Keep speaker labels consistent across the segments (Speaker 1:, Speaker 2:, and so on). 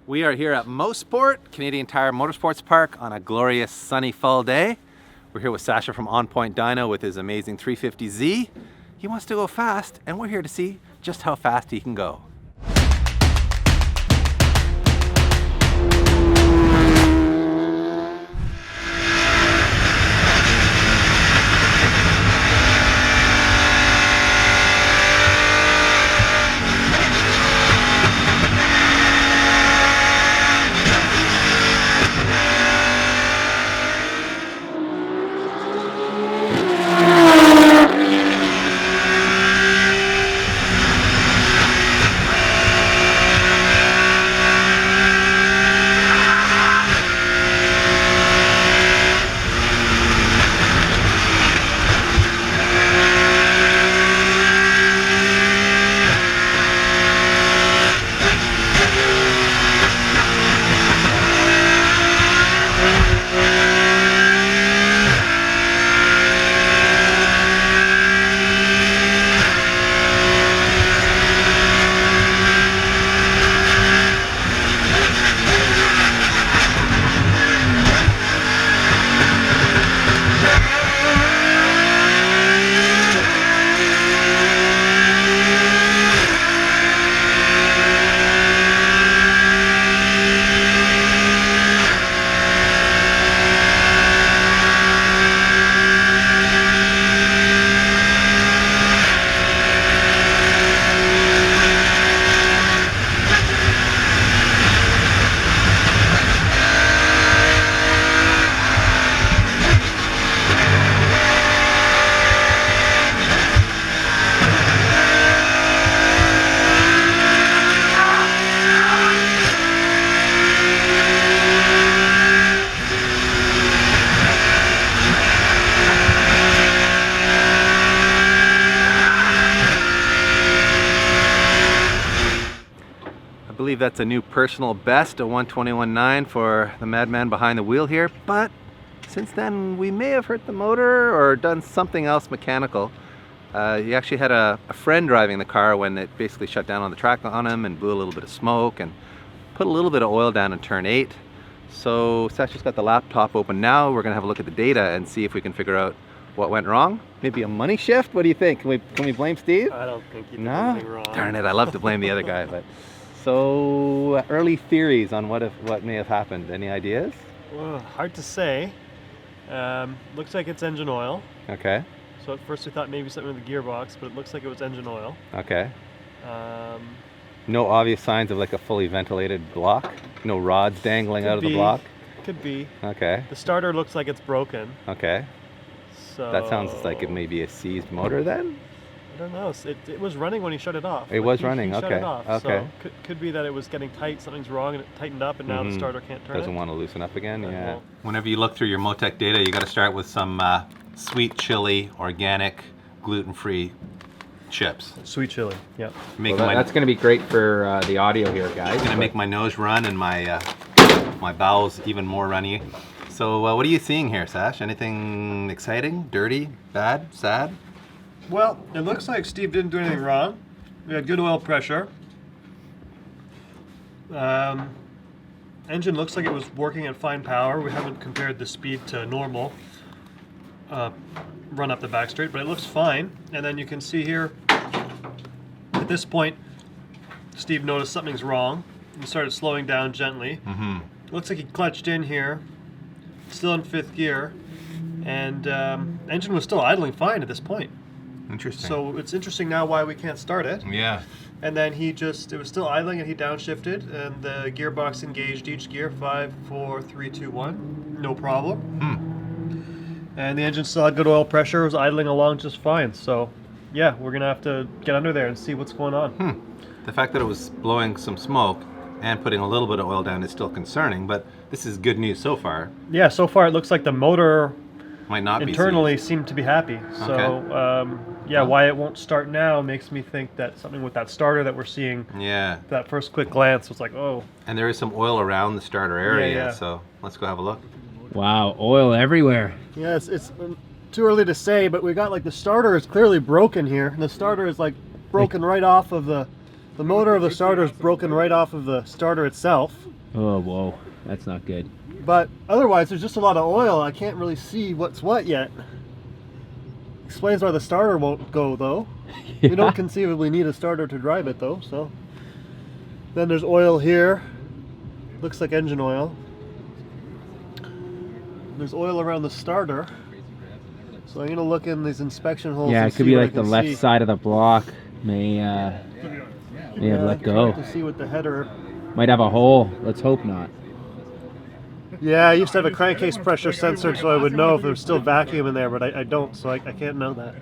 Speaker 1: We are here at Mosport, Canadian Tire Motorsports Park on a glorious sunny fall day. We're here with Sasha from OnPoint Dyno with his amazing 350Z. He wants to go fast and we're here to see just how fast he can go. I believe that's a new personal best, a 121.9 for the madman behind the wheel here, but since then we may have hurt the motor or done something else mechanical. He actually had a friend driving the car when it basically shut down on the track on him and blew a little bit of smoke and put a little bit of oil down in turn 8. So Sasha's got the laptop open now. We're gonna have a look at the data and see if we can figure out what went wrong. Maybe a money shift? What do you think? Can we blame Steve?
Speaker 2: I don't think you did
Speaker 1: No?
Speaker 2: anything wrong.
Speaker 1: Darn it, I love to blame the other guy. But so early theories on what may have happened. Any ideas?
Speaker 2: Well, hard to say. Looks like it's engine oil.
Speaker 1: Okay.
Speaker 2: So at first we thought maybe something with the gearbox, but it looks like it was engine oil.
Speaker 1: Okay.
Speaker 2: Um,
Speaker 1: No obvious signs of like a fully ventilated block? No rods dangling out of the block?
Speaker 2: Could be.
Speaker 1: Okay.
Speaker 2: The starter looks like it's broken.
Speaker 1: Okay.
Speaker 2: So
Speaker 1: That sounds like it may be a seized motor then?
Speaker 2: I don't know. It was running when he shut it off.
Speaker 1: It was running,
Speaker 2: He shut
Speaker 1: okay,
Speaker 2: it off.
Speaker 1: okay.
Speaker 2: So could be that it was getting tight, something's wrong, and it tightened up, and now the starter can't turn
Speaker 1: Doesn't
Speaker 2: it.
Speaker 1: want to loosen up again,
Speaker 2: It
Speaker 1: yeah.
Speaker 2: won't.
Speaker 1: Whenever you look through your Motec data, you got to start with some sweet chili, organic, gluten-free chips.
Speaker 2: Sweet chili, yeah.
Speaker 3: That's going to be great for the audio here, guys.
Speaker 1: It's gonna make my nose run and my my bowels even more runny. So what are you seeing here, Sash? Anything exciting, dirty, bad, sad?
Speaker 2: Well, it looks like Steve didn't do anything wrong. We had good oil pressure. Engine looks like it was working at fine power. We haven't compared the speed to normal run up the back straight, but it looks fine. And then you can see here, at this point, Steve noticed something's wrong. He started slowing down gently. Looks like he clutched in here, still in 5th gear, and engine was still idling fine at this point.
Speaker 1: Interesting.
Speaker 2: So it's interesting now why we can't start it.
Speaker 1: Yeah.
Speaker 2: And then it was still idling and he downshifted and the gearbox engaged each gear, 5, 4, 3, 2, 1, no problem. And the engine still had good oil pressure, was idling along just fine. So yeah, we're gonna have to get under there and see what's going on.
Speaker 1: The fact that it was blowing some smoke and putting a little bit of oil down is still concerning, but this is good news so far.
Speaker 2: Yeah, so far it looks like the motor
Speaker 1: Might not
Speaker 2: internally
Speaker 1: be seized.
Speaker 2: seemed to be happy. So yeah, why it won't start now makes me think that something with that starter that we're seeing,
Speaker 1: Yeah.
Speaker 2: that first quick glance was like, oh.
Speaker 1: And there is some oil around the starter area,
Speaker 2: Yeah.
Speaker 1: so let's go have a look.
Speaker 3: Wow, oil everywhere.
Speaker 2: Yeah, it's too early to say, but we got like the starter is clearly broken here. And the starter is like broken right off of the motor of the starter is broken right off of the starter itself.
Speaker 3: Oh, whoa. That's not good.
Speaker 2: But otherwise, there's just a lot of oil. I can't really see what's what yet. Explains why the starter won't go, though.
Speaker 3: Yeah.
Speaker 2: We don't conceivably need a starter to drive it, though, so. Then there's oil here. Looks like engine oil. There's oil around the starter. So I'm going to look in these inspection holes.
Speaker 3: Yeah,
Speaker 2: and
Speaker 3: it could
Speaker 2: see
Speaker 3: be
Speaker 2: what I
Speaker 3: like the
Speaker 2: can
Speaker 3: left
Speaker 2: see.
Speaker 3: side of the block may have let go.
Speaker 2: To see what the header.
Speaker 3: Might have a hole. Let's hope not.
Speaker 2: Yeah, I used to have a crankcase pressure sensor, so I would know if there was still vacuum in there, but I don't, so I can't know that.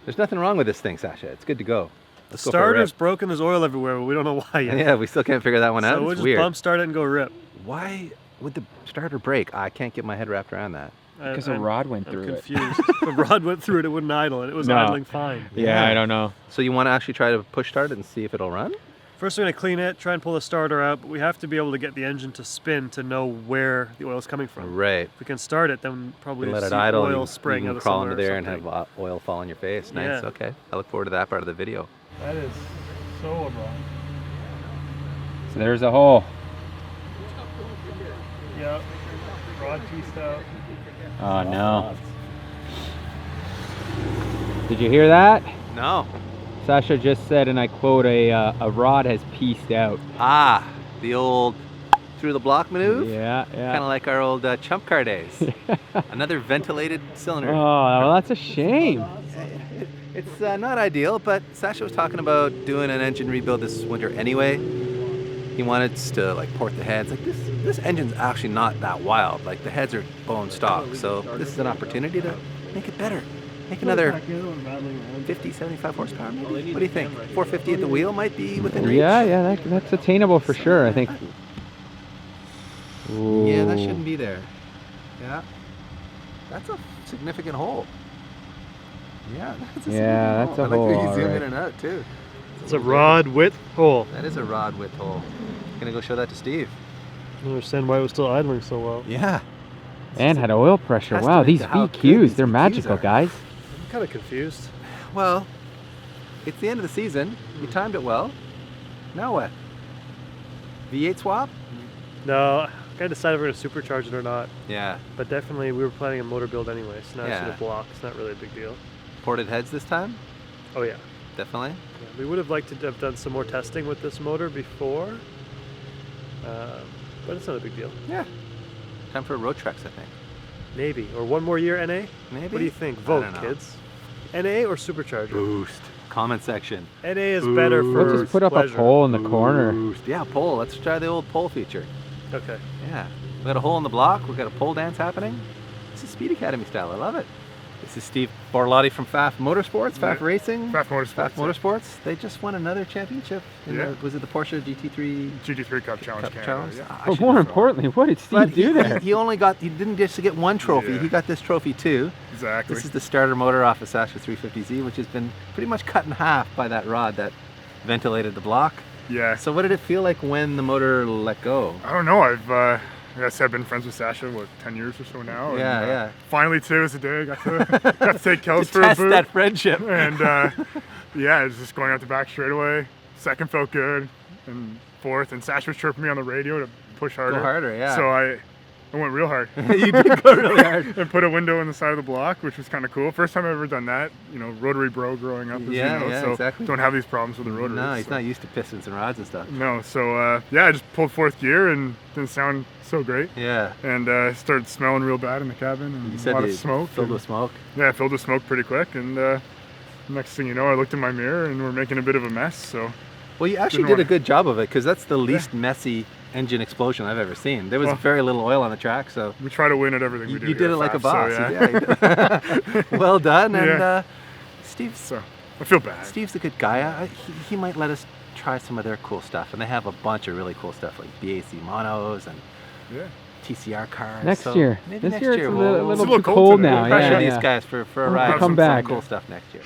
Speaker 1: There's nothing wrong with this thing, Sasha. It's good to go.
Speaker 2: The
Speaker 1: Let's go for a
Speaker 2: starter's
Speaker 1: rip.
Speaker 2: broken, there's oil everywhere, but we don't know why yet.
Speaker 1: Yeah, we still can't figure that one out.
Speaker 2: So we'll
Speaker 1: It's
Speaker 2: just
Speaker 1: weird.
Speaker 2: bump start it and go rip.
Speaker 1: Why would the starter break? I can't get my head wrapped around that.
Speaker 3: Because a rod went through
Speaker 2: I'm
Speaker 3: it.
Speaker 2: confused. If a rod went through it, it wouldn't idle, and it was
Speaker 3: No.
Speaker 2: idling fine.
Speaker 3: Yeah, I don't know.
Speaker 1: So you want to actually try to push start it and see if it'll run?
Speaker 2: First, we're going to clean it, try and pull the starter out, but we have to be able to get the engine to spin to know where the oil's coming from.
Speaker 1: Right.
Speaker 2: If we can start it, then probably
Speaker 1: You let it
Speaker 2: see
Speaker 1: idle.
Speaker 2: oil
Speaker 1: you
Speaker 2: spraying
Speaker 1: can
Speaker 2: out of
Speaker 1: crawl
Speaker 2: somewhere
Speaker 1: under
Speaker 2: or
Speaker 1: there and
Speaker 2: something.
Speaker 1: have oil fall on your face. Nice.
Speaker 2: Yeah.
Speaker 1: Okay. I look forward to that part of the video.
Speaker 2: That is so wrong.
Speaker 3: So there's a hole.
Speaker 2: Yep. Rod pieced out.
Speaker 3: Oh, no. Did you hear that?
Speaker 1: No.
Speaker 3: Sasha just said, and I quote, a rod has pieced out.
Speaker 1: Ah, the old through the block maneuver.
Speaker 3: Yeah, yeah.
Speaker 1: Kind of like our old chump car days. Another ventilated cylinder.
Speaker 3: Oh, well, that's a shame.
Speaker 1: It's not ideal, but Sasha was talking about doing an engine rebuild this winter anyway. He wanted to like port the heads. Like this engine's actually not that wild. Like the heads are bone stock, so this is an opportunity to make it better. Make another 50, 75 horsepower maybe? What do you think? 450 at the wheel might be within reach?
Speaker 3: Yeah, that's attainable for sure, I think.
Speaker 1: Yeah, that
Speaker 3: Ooh.
Speaker 1: shouldn't be there. Yeah. That's a significant hole. Yeah, that's a
Speaker 3: Yeah,
Speaker 1: significant
Speaker 3: that's a
Speaker 1: hole. I like
Speaker 3: hole,
Speaker 1: how you zoom
Speaker 3: alright.
Speaker 1: in and out too.
Speaker 2: It's a rod width hole.
Speaker 1: That is a rod width hole. Gonna go show that to Steve.
Speaker 2: I don't understand why it was still idling so well.
Speaker 1: Yeah.
Speaker 3: And had oil pressure. Wow,
Speaker 1: Testament
Speaker 3: these
Speaker 1: to how good
Speaker 3: VQs,
Speaker 1: these
Speaker 3: they're
Speaker 1: VQs
Speaker 3: magical,
Speaker 1: are.
Speaker 3: guys.
Speaker 2: I'm kind of confused.
Speaker 1: Well, it's the end of the season. You timed it well. Now what? V8 swap?
Speaker 2: No, I gotta decide if we're gonna supercharge it or not.
Speaker 1: Yeah.
Speaker 2: But definitely, we were planning a motor build anyway, so now it's in
Speaker 1: Yeah.
Speaker 2: a block. It's not really a big deal.
Speaker 1: Ported heads this time?
Speaker 2: Oh yeah.
Speaker 1: Definitely.
Speaker 2: Yeah, we would have liked to have done some more testing with this motor before, but it's not a big deal.
Speaker 1: Yeah. Time for a road treks, I think.
Speaker 2: Maybe, or one more year NA?
Speaker 1: Maybe?
Speaker 2: What do you think?
Speaker 1: I
Speaker 2: Vote,
Speaker 1: don't know.
Speaker 2: kids. NA or supercharger?
Speaker 1: Boost. Comment section.
Speaker 2: NA is better for
Speaker 3: We'll just put up
Speaker 2: pleasure.
Speaker 3: a pole in the corner.
Speaker 1: Boost. Yeah, pole. Let's try the old pole feature.
Speaker 2: Okay.
Speaker 1: Yeah. We got a hole in the block. We got a pole dance happening. This is Speed Academy style. I love it. This is Steve Borlotti from FAF Motorsports, FAF Racing.
Speaker 4: FAF Motorsports.
Speaker 1: FAF Motorsports. They just won another championship. In
Speaker 4: Yeah.
Speaker 1: was it the Porsche GT3
Speaker 4: GT3 Cup Challenge
Speaker 1: Cup
Speaker 4: Canada,
Speaker 1: Challenge?
Speaker 4: yeah.
Speaker 1: I
Speaker 3: But
Speaker 1: should
Speaker 3: more
Speaker 1: know.
Speaker 3: importantly, what did Steve
Speaker 1: But
Speaker 3: do there?
Speaker 1: he only got, he didn't just get one trophy.
Speaker 4: Yeah.
Speaker 1: He got this trophy too.
Speaker 4: Exactly.
Speaker 1: This is the starter motor off of Sasha 350Z, which has been pretty much cut in half by that rod that ventilated the block.
Speaker 4: yeah.
Speaker 1: So what did it feel like when the motor let go?
Speaker 4: I don't know. I guess I've been friends with Sasha, what, 10 years or so now. And,
Speaker 1: Yeah, yeah.
Speaker 4: Finally, today was the day I got to take Kels
Speaker 1: To
Speaker 4: for a
Speaker 1: test
Speaker 4: boot.
Speaker 1: that friendship.
Speaker 4: And yeah, it was just going out the back straightaway. Second felt good, and fourth, and Sasha was chirping me on the radio to push harder.
Speaker 1: Go harder, yeah.
Speaker 4: So I went real hard.
Speaker 1: You did go really hard.
Speaker 4: And put a window in the side of the block, which was kind of cool. First time I've ever done that. You know, rotary bro growing up, as
Speaker 1: Yeah,
Speaker 4: you know,
Speaker 1: yeah,
Speaker 4: so
Speaker 1: exactly.
Speaker 4: don't have these problems with the rotary.
Speaker 1: No, he's
Speaker 4: so.
Speaker 1: not used to pistons and rods and stuff.
Speaker 4: No, so yeah, I just pulled fourth gear and didn't sound so great.
Speaker 1: Yeah.
Speaker 4: And started smelling real bad in the cabin and
Speaker 1: You
Speaker 4: a
Speaker 1: said
Speaker 4: lot
Speaker 1: you
Speaker 4: of smoke.
Speaker 1: filled
Speaker 4: and-
Speaker 1: with smoke.
Speaker 4: Yeah, filled with smoke pretty quick. And next thing you know, I looked in my mirror and we're making a bit of a mess. So
Speaker 1: Well, you actually
Speaker 4: Didn't
Speaker 1: did a
Speaker 4: wanna-
Speaker 1: good job of it because that's the least messy engine explosion I've ever seen. There was
Speaker 4: Well-
Speaker 1: very little oil on the track, so
Speaker 4: we try to win at everything
Speaker 1: you,
Speaker 4: we do.
Speaker 1: you
Speaker 4: here
Speaker 1: did it
Speaker 4: at
Speaker 1: like a
Speaker 4: FAF,
Speaker 1: boss.
Speaker 4: So,
Speaker 1: Yeah. Well done. And
Speaker 4: Yeah.
Speaker 1: Steve's
Speaker 4: So I feel bad.
Speaker 1: Steve's a good guy. He might let us try some of their cool stuff, and they have a bunch of really cool stuff like BAC monos and
Speaker 4: Yeah.
Speaker 1: TCR cars.
Speaker 3: Next
Speaker 1: So
Speaker 3: year.
Speaker 1: maybe
Speaker 3: This
Speaker 1: next
Speaker 3: year
Speaker 1: year
Speaker 3: it's a
Speaker 1: we'll
Speaker 3: little
Speaker 4: It's a little
Speaker 3: too
Speaker 4: cold
Speaker 3: cold
Speaker 4: today.
Speaker 3: now.
Speaker 4: We'll
Speaker 1: pressure
Speaker 3: Yeah,
Speaker 1: these
Speaker 3: yeah.
Speaker 1: guys for a
Speaker 3: We'll
Speaker 1: ride.
Speaker 3: come
Speaker 1: Some
Speaker 3: back.
Speaker 1: cool stuff next year.